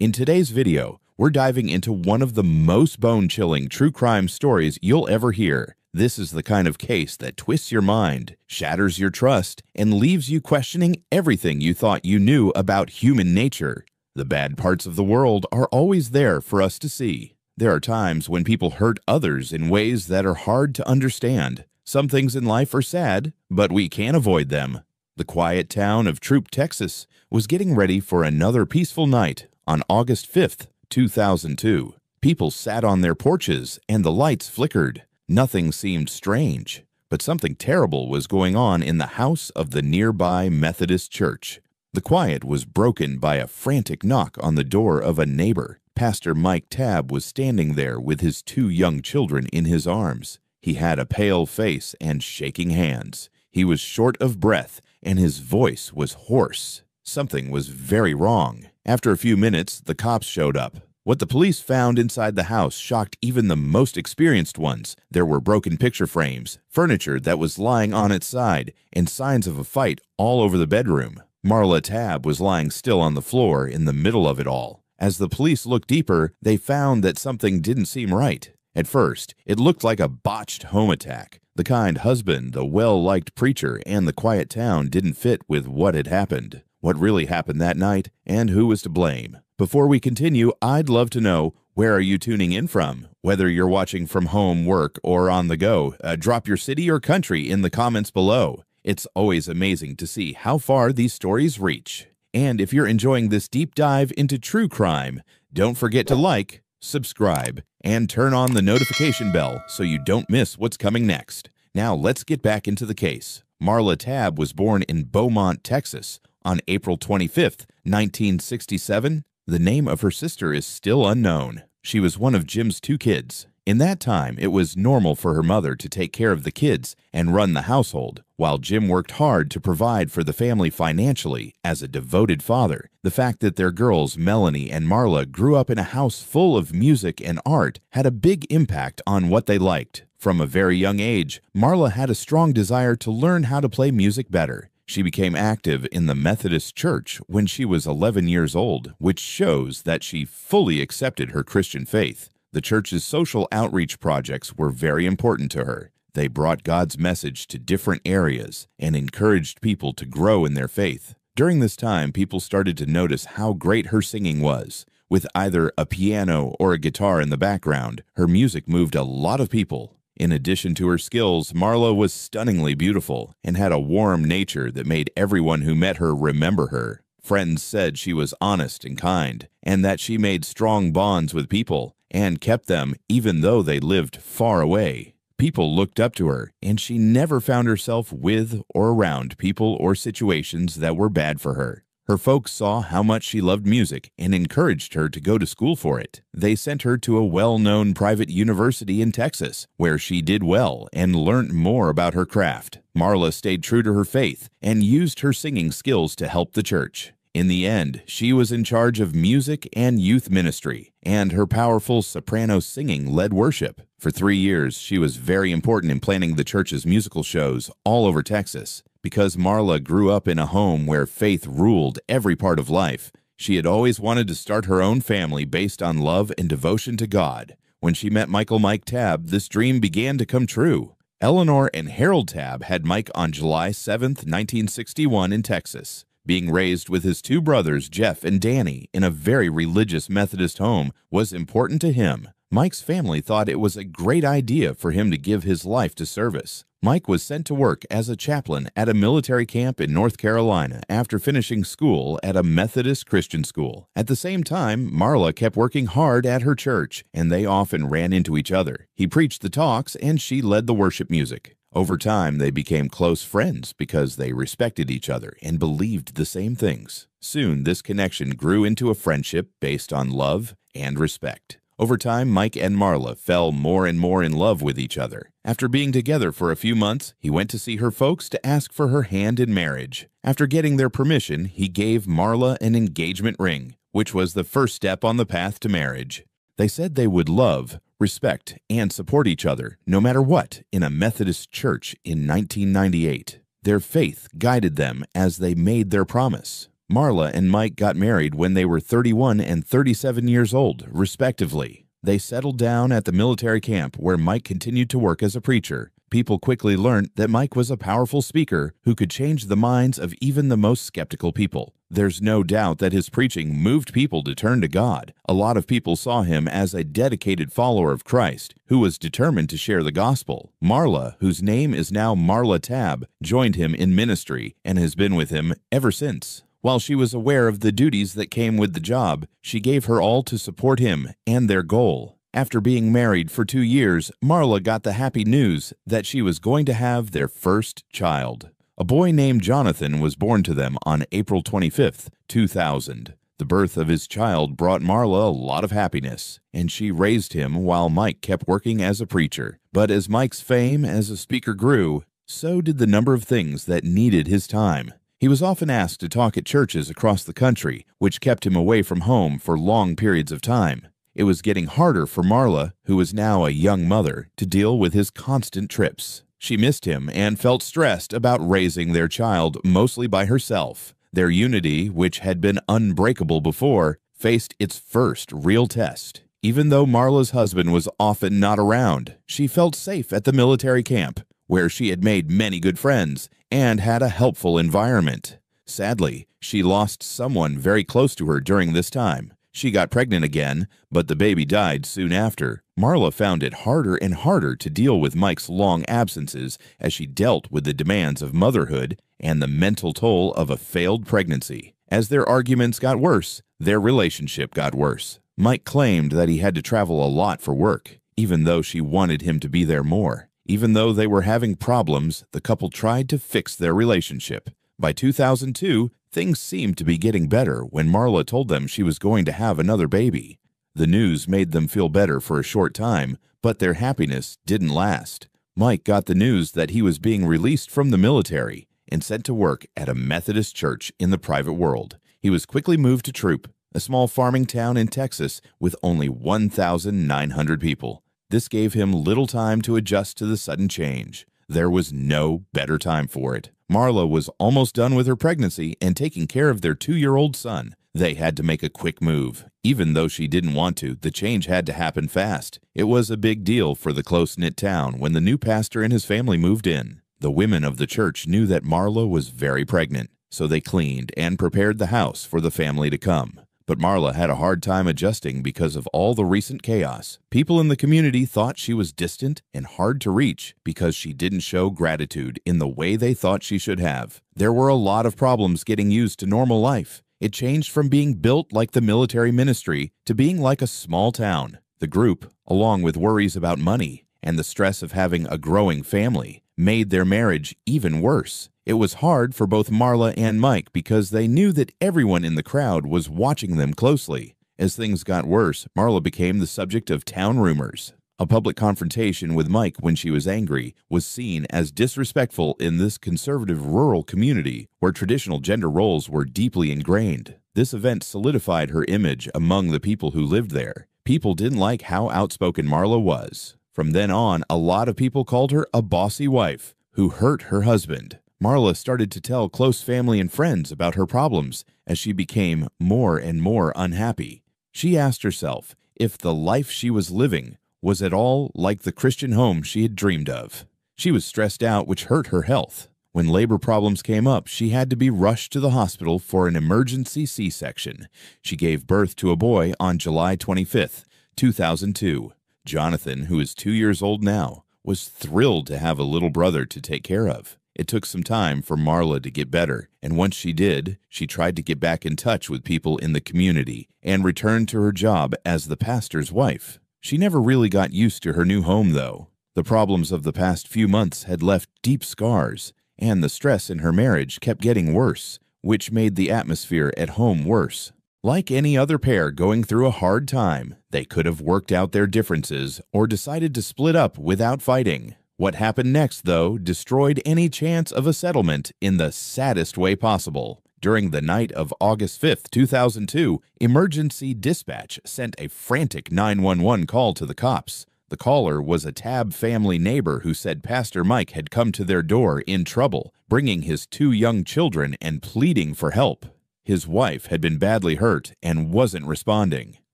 In today's video, we're diving into one of the most bone-chilling true crime stories you'll ever hear. This is the kind of case that twists your mind, shatters your trust, and leaves you questioning everything you thought you knew about human nature. The bad parts of the world are always there for us to see. There are times when people hurt others in ways that are hard to understand. Some things in life are sad, but we can't avoid them. The quiet town of Troop, Texas, was getting ready for another peaceful night on August 5th, 2002. People sat on their porches and the lights flickered. Nothing seemed strange, but something terrible was going on in the house of the nearby Methodist church. The quiet was broken by a frantic knock on the door of a neighbor. Pastor Mike Tabb was standing there with his two young children in his arms. He had a pale face and shaking hands. He was short of breath and his voice was hoarse. Something was very wrong. After a few minutes, the cops showed up. What the police found inside the house shocked even the most experienced ones. There were broken picture frames, furniture that was lying on its side, and signs of a fight all over the bedroom. Marla Tabb was lying still on the floor in the middle of it all. As the police looked deeper, they found that something didn't seem right. At first, it looked like a botched home attack. The kind husband, the well-liked preacher, and the quiet town didn't fit with what had happened. What really happened that night, and who was to blame. Before we continue, I'd love to know, where are you tuning in from? Whether you're watching from home, work, or on the go, drop your city or country in the comments below. It's always amazing to see how far these stories reach. And if you're enjoying this deep dive into true crime, don't forget to like, subscribe, and turn on the notification bell so you don't miss what's coming next. Now let's get back into the case. Marla Tabb was born in Beaumont, Texas, on April 25, 1967. The name of her sister is still unknown. She was one of Jim's two kids. In that time, it was normal for her mother to take care of the kids and run the household, while Jim worked hard to provide for the family financially as a devoted father. The fact that their girls, Melanie and Marla, grew up in a house full of music and art had a big impact on what they liked. From a very young age, Marla had a strong desire to learn how to play music better. She became active in the Methodist Church when she was 11 years old, which shows that she fully accepted her Christian faith. The church's social outreach projects were very important to her. They brought God's message to different areas and encouraged people to grow in their faith. During this time, people started to notice how great her singing was. With either a piano or a guitar in the background, her music moved a lot of people. In addition to her skills, Marla was stunningly beautiful and had a warm nature that made everyone who met her remember her. Friends said she was honest and kind, and that she made strong bonds with people and kept them even though they lived far away. People looked up to her, and she never found herself with or around people or situations that were bad for her. Her folks saw how much she loved music and encouraged her to go to school for it. They sent her to a well-known private university in Texas, where she did well and learned more about her craft. Marla stayed true to her faith and used her singing skills to help the church. In the end, she was in charge of music and youth ministry, and her powerful soprano singing led worship. For 3 years, she was very important in planning the church's musical shows all over Texas. Because Marla grew up in a home where faith ruled every part of life, she had always wanted to start her own family based on love and devotion to God. When she met Mike Tabb, this dream began to come true. Eleanor and Harold Tabb had Mike on July 7, 1961 in Texas. Being raised with his two brothers, Jeff and Danny, in a very religious Methodist home was important to him. Mike's family thought it was a great idea for him to give his life to service. Mike was sent to work as a chaplain at a military camp in North Carolina after finishing school at a Methodist Christian school. At the same time, Marla kept working hard at her church, and they often ran into each other. He preached the talks, and she led the worship music. Over time, they became close friends because they respected each other and believed the same things. Soon, this connection grew into a friendship based on love and respect. Over time, Mike and Marla fell more and more in love with each other. After being together for a few months, he went to see her folks to ask for her hand in marriage. After getting their permission, he gave Marla an engagement ring, which was the first step on the path to marriage. They said they would love, respect, and support each other, no matter what, in a Methodist church in 1998. Their faith guided them as they made their promise. Marla and Mike got married when they were 31 and 37 years old, respectively. They settled down at the military camp where Mike continued to work as a preacher. People quickly learned that Mike was a powerful speaker who could change the minds of even the most skeptical people. There's no doubt that his preaching moved people to turn to God. A lot of people saw him as a dedicated follower of Christ who was determined to share the gospel. Marla, whose name is now Marla Tabb, joined him in ministry and has been with him ever since. While she was aware of the duties that came with the job, she gave her all to support him and their goal. After being married for 2 years, Marla got the happy news that she was going to have their first child. A boy named Jonathan was born to them on April 25, 2000. The birth of his child brought Marla a lot of happiness, and she raised him while Mike kept working as a preacher. But as Mike's fame as a speaker grew, so did the number of things that needed his time. He was often asked to talk at churches across the country, which kept him away from home for long periods of time. It was getting harder for Marla, who was now a young mother, to deal with his constant trips. She missed him and felt stressed about raising their child mostly by herself. Their unity, which had been unbreakable before, faced its first real test. Even though Marla's husband was often not around, she felt safe at the military camp, where she had made many good friends and had a helpful environment. Sadly, she lost someone very close to her during this time. She got pregnant again, but the baby died soon after. Marla found it harder and harder to deal with Mike's long absences as she dealt with the demands of motherhood and the mental toll of a failed pregnancy. As their arguments got worse, their relationship got worse. Mike claimed that he had to travel a lot for work, even though she wanted him to be there more. Even though they were having problems, the couple tried to fix their relationship. By 2002, things seemed to be getting better when Marla told them she was going to have another baby. The news made them feel better for a short time, but their happiness didn't last. Mike got the news that he was being released from the military and sent to work at a Methodist church in the private world. He was quickly moved to Troop, a small farming town in Texas with only 1,900 people. This gave him little time to adjust to the sudden change. There was no better time for it. Marla was almost done with her pregnancy and taking care of their 2-year-old son. They had to make a quick move. Even though she didn't want to, the change had to happen fast. It was a big deal for the close-knit town when the new pastor and his family moved in. The women of the church knew that Marla was very pregnant, so they cleaned and prepared the house for the family to come. But Marla had a hard time adjusting because of all the recent chaos. People in the community thought she was distant and hard to reach because she didn't show gratitude in the way they thought she should have. There were a lot of problems getting used to normal life. It changed from being built like the military ministry to being like a small town. The group, along with worries about money and the stress of having a growing family, made their marriage even worse. It was hard for both Marla and Mike because they knew that everyone in the crowd was watching them closely. As things got worse, Marla became the subject of town rumors. A public confrontation with Mike when she was angry was seen as disrespectful in this conservative rural community where traditional gender roles were deeply ingrained. This event solidified her image among the people who lived there. People didn't like how outspoken Marla was. From then on, a lot of people called her a bossy wife who hurt her husband. Marla started to tell close family and friends about her problems as she became more and more unhappy. She asked herself if the life she was living was at all like the Christian home she had dreamed of. She was stressed out, which hurt her health. When labor problems came up, she had to be rushed to the hospital for an emergency C-section. She gave birth to a boy on July 25, 2002. Jonathan, who is 2 years old now, was thrilled to have a little brother to take care of. It took some time for Marla to get better, and once she did, she tried to get back in touch with people in the community and returned to her job as the pastor's wife. She never really got used to her new home, though. The problems of the past few months had left deep scars, and the stress in her marriage kept getting worse, which made the atmosphere at home worse. Like any other pair going through a hard time, they could have worked out their differences or decided to split up without fighting. What happened next, though, destroyed any chance of a settlement in the saddest way possible. During the night of August 5, 2002, emergency dispatch sent a frantic 911 call to the cops. The caller was a Tabb family neighbor who said Pastor Mike had come to their door in trouble, bringing his 2 young children and pleading for help. His wife had been badly hurt and wasn't responding.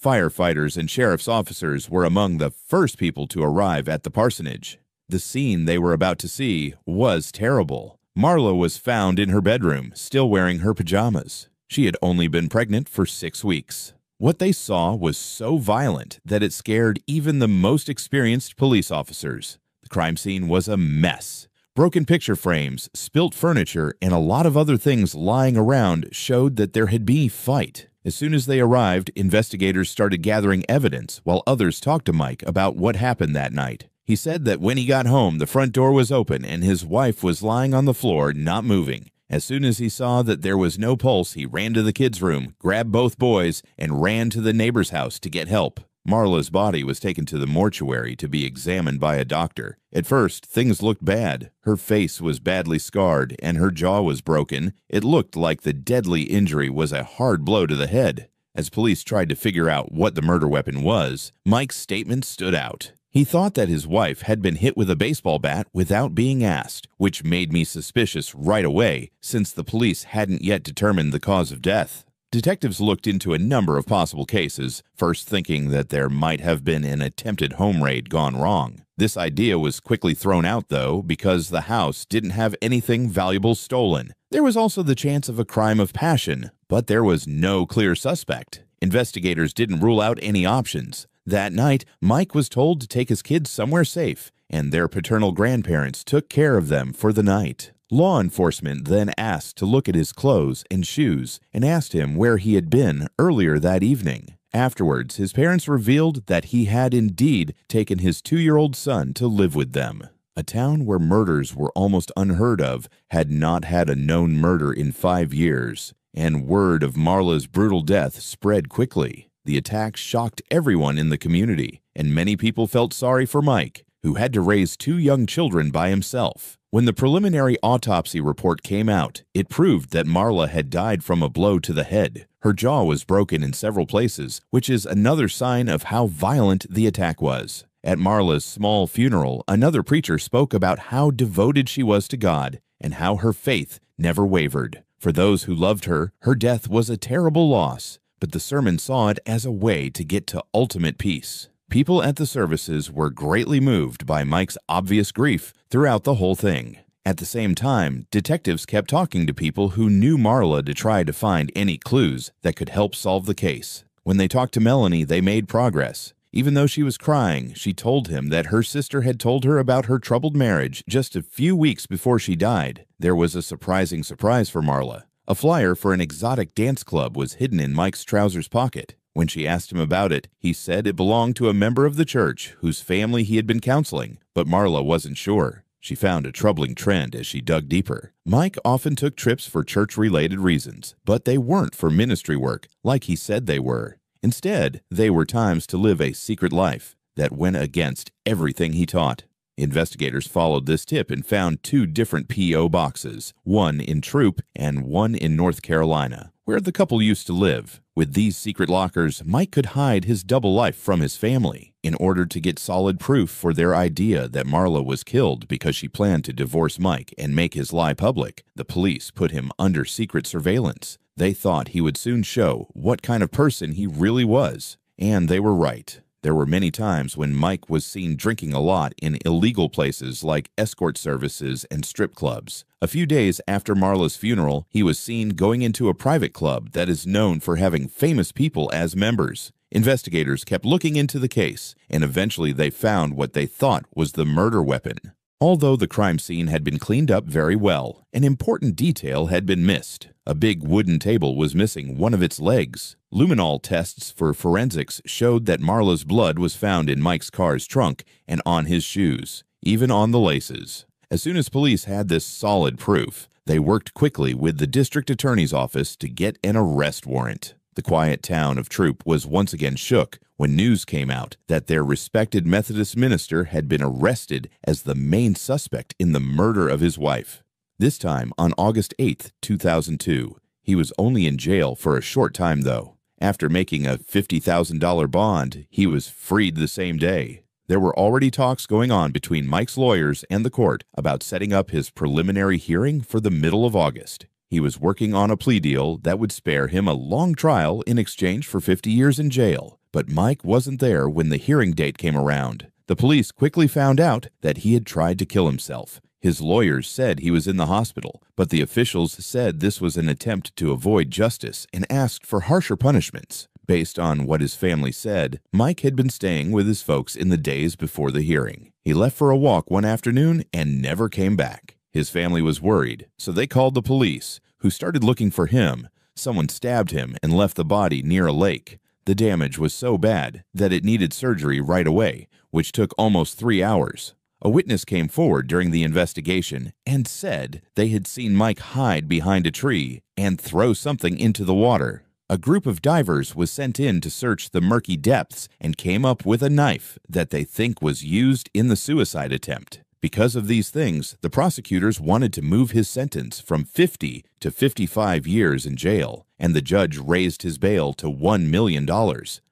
Firefighters and sheriff's officers were among the first people to arrive at the parsonage. The scene they were about to see was terrible. Marla was found in her bedroom, still wearing her pajamas. She had only been pregnant for 6 weeks. What they saw was so violent that it scared even the most experienced police officers. The crime scene was a mess. Broken picture frames, spilt furniture, and a lot of other things lying around showed that there had been a fight. As soon as they arrived, investigators started gathering evidence while others talked to Mike about what happened that night. He said that when he got home, the front door was open and his wife was lying on the floor, not moving. As soon as he saw that there was no pulse, he ran to the kids' room, grabbed both boys, and ran to the neighbor's house to get help. Marla's body was taken to the mortuary to be examined by a doctor. At first, things looked bad. Her face was badly scarred and her jaw was broken. It looked like the deadly injury was a hard blow to the head. As police tried to figure out what the murder weapon was, Mike's statement stood out. He thought that his wife had been hit with a baseball bat without being asked, which made me suspicious right away, since the police hadn't yet determined the cause of death. Detectives looked into a number of possible cases, first thinking that there might have been an attempted home raid gone wrong. This idea was quickly thrown out, though, because the house didn't have anything valuable stolen. There was also the chance of a crime of passion, but there was no clear suspect. Investigators didn't rule out any options. That night, Mike was told to take his kids somewhere safe, and their paternal grandparents took care of them for the night. Law enforcement then asked to look at his clothes and shoes and asked him where he had been earlier that evening. Afterwards, his parents revealed that he had indeed taken his 2-year-old son to live with them. A town where murders were almost unheard of had not had a known murder in 5 years, and word of Marla's brutal death spread quickly. The attack shocked everyone in the community, and many people felt sorry for Mike, who had to raise 2 young children by himself. When the preliminary autopsy report came out, it proved that Marla had died from a blow to the head. Her jaw was broken in several places, which is another sign of how violent the attack was. At Marla's small funeral, another preacher spoke about how devoted she was to God and how her faith never wavered. For those who loved her, her death was a terrible loss, but the sermon saw it as a way to get to ultimate peace. People at the services were greatly moved by Mike's obvious grief throughout the whole thing. At the same time, detectives kept talking to people who knew Marla to try to find any clues that could help solve the case. When they talked to Melanie, they made progress. Even though she was crying, she told him that her sister had told her about her troubled marriage just a few weeks before she died. There was a surprising surprise for Marla. A flyer for an exotic dance club was hidden in Mike's trousers pocket. When she asked him about it, he said it belonged to a member of the church whose family he had been counseling, but Marla wasn't sure. She found a troubling trend as she dug deeper. Mike often took trips for church-related reasons, but they weren't for ministry work like he said they were. Instead, they were times to live a secret life that went against everything he taught. Investigators followed this tip and found 2 different P.O. boxes, one in Troop and one in North Carolina, where the couple used to live. With these secret lockers, Mike could hide his double life from his family. In order to get solid proof for their idea that Marla was killed because she planned to divorce Mike and make his lie public, the police put him under secret surveillance. They thought he would soon show what kind of person he really was, and they were right. There were many times when Mike was seen drinking a lot in illegal places like escort services and strip clubs. A few days after Marla's funeral, he was seen going into a private club that is known for having famous people as members. Investigators kept looking into the case, and eventually they found what they thought was the murder weapon. Although the crime scene had been cleaned up very well, an important detail had been missed. A big wooden table was missing one of its legs. Luminol tests for forensics showed that Marla's blood was found in Mike's car's trunk and on his shoes, even on the laces. As soon as police had this solid proof, they worked quickly with the district attorney's office to get an arrest warrant. The quiet town of Troop was once again shook when news came out that their respected Methodist minister had been arrested as the main suspect in the murder of his wife. This time on August 8, 2002. He was only in jail for a short time, though. After making a $50,000 bond, he was freed the same day. There were already talks going on between Mike's lawyers and the court about setting up his preliminary hearing for the middle of August. He was working on a plea deal that would spare him a long trial in exchange for 50 years in jail. But Mike wasn't there when the hearing date came around. The police quickly found out that he had tried to kill himself. His lawyers said he was in the hospital, but the officials said this was an attempt to avoid justice and asked for harsher punishments. Based on what his family said, Mike had been staying with his folks in the days before the hearing. He left for a walk one afternoon and never came back. His family was worried, so they called the police, who started looking for him. Someone stabbed him and left the body near a lake. The damage was so bad that it needed surgery right away, which took almost 3 hours. A witness came forward during the investigation and said they had seen Mike hide behind a tree and throw something into the water. A group of divers was sent in to search the murky depths and came up with a knife that they think was used in the suicide attempt. Because of these things, the prosecutors wanted to move his sentence from 50 to 55 years in jail, and the judge raised his bail to $1 million.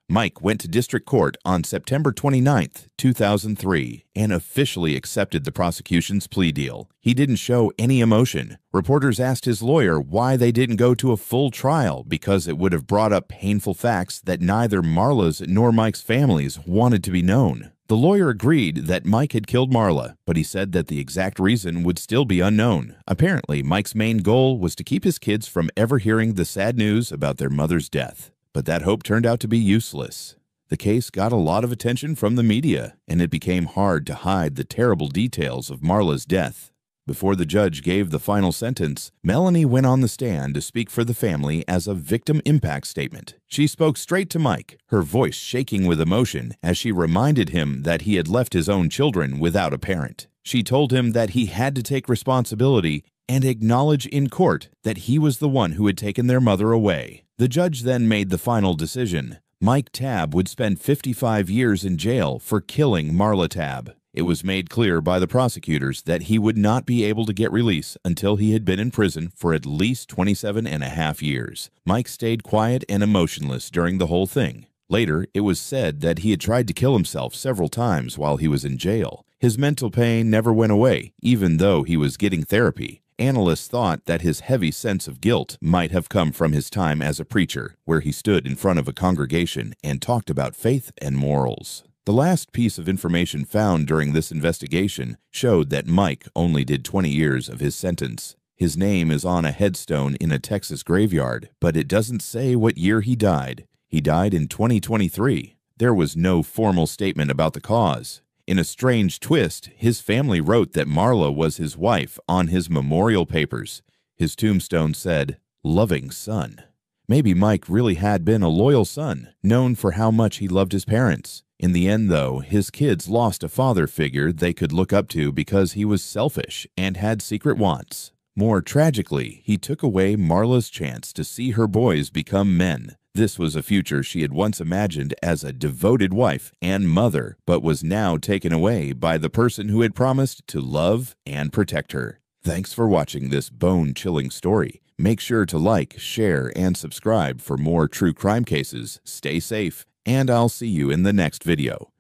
Mike went to district court on September 29, 2003, and officially accepted the prosecution's plea deal. He didn't show any emotion. Reporters asked his lawyer why they didn't go to a full trial because it would have brought up painful facts that neither Marla's nor Mike's families wanted to be known. The lawyer agreed that Mike had killed Marla, but he said that the exact reason would still be unknown. Apparently, Mike's main goal was to keep his kids from ever hearing the sad news about their mother's death. But that hope turned out to be useless. The case got a lot of attention from the media, and it became hard to hide the terrible details of Marla's death. Before the judge gave the final sentence, Melanie went on the stand to speak for the family as a victim impact statement. She spoke straight to Mike, her voice shaking with emotion as she reminded him that he had left his own children without a parent. She told him that he had to take responsibility and acknowledge in court that he was the one who had taken their mother away. The judge then made the final decision. Mike Tabb would spend 55 years in jail for killing Marla Tabb. It was made clear by the prosecutors that he would not be able to get release until he had been in prison for at least 27.5 years. Mike stayed quiet and emotionless during the whole thing. Later, it was said that he had tried to kill himself several times while he was in jail. His mental pain never went away, even though he was getting therapy. Analysts thought that his heavy sense of guilt might have come from his time as a preacher, where he stood in front of a congregation and talked about faith and morals. The last piece of information found during this investigation showed that Mike only did 20 years of his sentence. His name is on a headstone in a Texas graveyard, but it doesn't say what year he died. He died in 2023. There was no formal statement about the cause. In a strange twist, his family wrote that Marla was his wife on his memorial papers. His tombstone said, "Loving son." Maybe Mike really had been a loyal son, known for how much he loved his parents. In the end, though, his kids lost a father figure they could look up to because he was selfish and had secret wants. More tragically, he took away Marla's chance to see her boys become men. This was a future she had once imagined as a devoted wife and mother, but was now taken away by the person who had promised to love and protect her. Thanks for watching this bone-chilling story. Make sure to like, share, and subscribe for more true crime cases. Stay safe, and I'll see you in the next video.